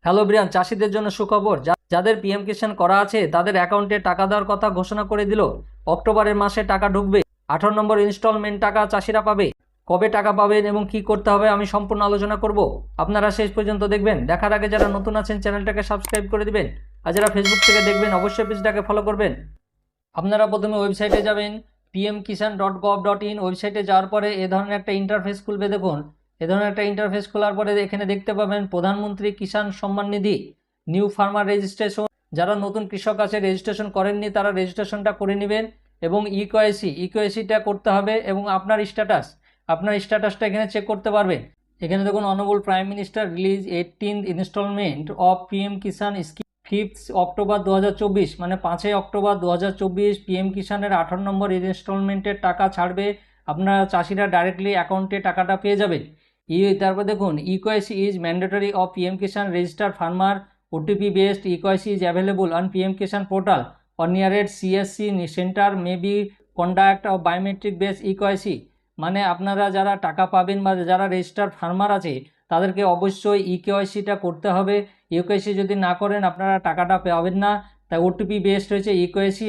Hello Brian, চাষিদের জন্য সুখবর। যাদের পিএম কিষাণ করা আছে তাদের অ্যাকাউন্টে টাকা দেওয়ার কথা ঘোষণা করে দিল। অক্টোবরের মাসে টাকা ঢুকবে। 18 নম্বর ইনস্টলমেন্ট টাকা চাষিরা পাবে। কবে টাকা পাবেন এবং কি করতে হবে আমি সম্পূর্ণ আলোচনা করব। আপনারা শেষ পর্যন্ত দেখবেন। দেখার আগে যারা নতুন আছেন চ্যানেলটাকে সাবস্ক্রাইব করে দিবেন, আর যারা ফেসবুক থেকে দেখবেন অবশ্যই পেজটাকে ফলো করবেন। আপনারা প্রথমে ওয়েবসাইটে যাবেন, pmkisan.gov.in। ওয়েবসাইটে যাওয়ার পরে এ ধরনের একটা ইন্টারফেস খুলবে। দেখুন, এ ধরনের একটা ইন্টারফেস খোলার পরে এখানে দেখতে পাবেন প্রধানমন্ত্রী Kisan Samman Nidhi, new farmer registration. যারা নতুন কৃষক আছে রেজিস্ট্রেশন করেননি তারা রেজিস্ট্রেশনটা করে নেবেন এবং ইকেওয়াইসিটা করতে হবে। এবং আপনার স্ট্যাটাসটা এখানে চেক করতে পারবেন। এখানে দেখুন, honourable prime minister release 18th instalment of PM Kisan scheme 5 October 2024, মানে 5 অক্টোবর 2024 পিএম কিষাণের 18 নম্বর ইনস্টলমেন্টের টাকা ছাড়বে। আপনারা চাষিরা ডাইরেক্টলি অ্যাকাউন্টে টাকাটা পেয়ে যাবেন। তারপর দেখুন, eKYC is mandatory of PM Kisan registered farmer. OTP based eKYC is available on PM Kisan portal or nearest CSC centre may be conduct of biometric base eKYC. মানে আপনারা যারা টাকা পাবেন বা যারা রেজিস্টার্ড ফার্মার আছে তাদেরকে অবশ্যই ইকেওয়াইসিটা করতে হবে। ইকেওয়াইসি যদি না করেন আপনারা টাকাটা পাবেন না। তাই ওটিপি বেসড হয়েছে ইকেওয়াইসি।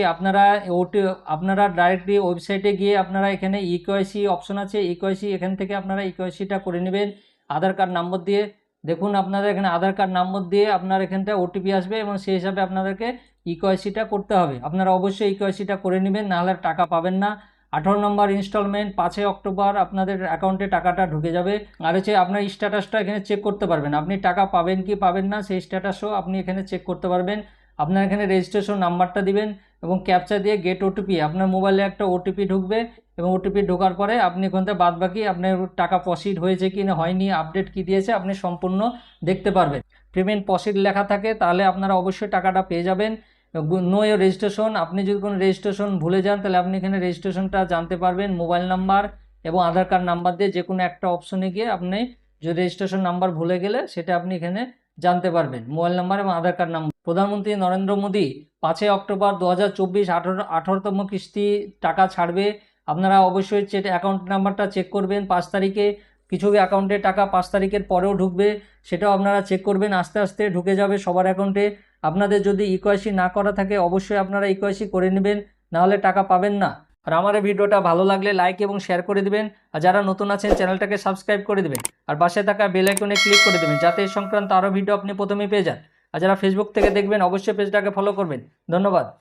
আপনারা ডাইরেক্টলি ওয়েবসাইটে গিয়ে আপনারা এখানে ইকেওয়াইসি অপশন আছে, ইকেওয়াইসি এখান থেকে আপনারা ইকেওয়াইসিটা করে নেবেন আধার কার্ড নাম্বার দিয়ে। দেখুন, আপনাদের এখানে আধার কার্ড নাম্বার দিয়ে আপনার এখানটা ওটিপি আসবে এবং সেই হিসাবে আপনাদেরকে ইকেওয়াইসিটা করতে হবে। আপনারা অবশ্যই ইকেওয়াইসিটা করে নেবেন, নাহলে টাকা পাবেন না। 18 নম্বর ইনস্টলমেন্ট 5 অক্টোবর আপনাদের অ্যাকাউন্টে টাকাটা ঢুকে যাবে। আর হচ্ছে আপনার স্ট্যাটাসটা এখানে চেক করতে পারবেন, আপনি টাকা পাবেন কি পাবেন না সেই স্ট্যাটাসও আপনি এখানে চেক করতে পারবেন। আপনার এখানে রেজিস্ট্রেশন নাম্বারটা দিবেন এবং ক্যাপচা দিয়ে গেট ওটিপি, আপনার মোবাইলে একটা ওটিপি ঢুকবে এবং ওটিপি ঢোকার পরে আপনি এখান থেকে বাদ বাকি আপনার টাকা প্রসিড হয়েছে কি না হয়নি, আপডেট কি দিয়েছে আপনি সম্পূর্ণ দেখতে পারবেন। পেমেন্ট প্রসিড লেখা থাকে তাহলে আপনারা অবশ্যই টাকাটা পেয়ে যাবেন। নো রেজিস্ট্রেশন, আপনি যদি কোনো রেজিস্ট্রেশন ভুলে যান তাহলে আপনি এখানে রেজিস্ট্রেশনটা জানতে পারবেন মোবাইল নাম্বার এবং আধার কার্ড নাম্বার দিয়ে। যে কোনো একটা অপশনে গিয়ে আপনি যে রেজিস্ট্রেশন নাম্বার ভুলে গেলে সেটা আপনি এখানে জানতে পারবেন, মোবাইল নাম্বার এবং আধার কার্ড নাম্বার। প্রধানমন্ত্রী নরেন্দ্র মোদী 5 অক্টোবর 2024 18তম কিস্তি টাকা ছাড়বে। আপনারা অবশ্যই অ্যাকাউন্ট নাম্বারটা চেক করবেন। 5 তারিখে কিছু অ্যাকাউন্টে টাকা 5 তারিখের পরেও ঢুকবে, সেটাও আপনারা চেক করবেন। আস্তে আস্তে ঢুকে যাবে সবার অ্যাকাউন্টে। আপনাদের যদি ইকেওয়াইসি না করা থাকে অবশ্যই আপনারা ইকেওয়াইসি করে নেবেন, নাহলে টাকা পাবেন না। আর আমার এই ভিডিওটা ভালো লাগলে লাইক এবং শেয়ার করে দিবেন, আর যারা নতুন আছেন চ্যানেলটাকে সাবস্ক্রাইব করে দিবেন, আর পাশে থাকা বেল আইকনে ক্লিক করে দেবেন যাতে এই সংক্রান্ত আরও ভিডিও আপনি প্রথমেই পেয়ে যান। আর যারা ফেসবুক থেকে দেখবেন অবশ্যই পেজটাকে ফলো করবেন। ধন্যবাদ।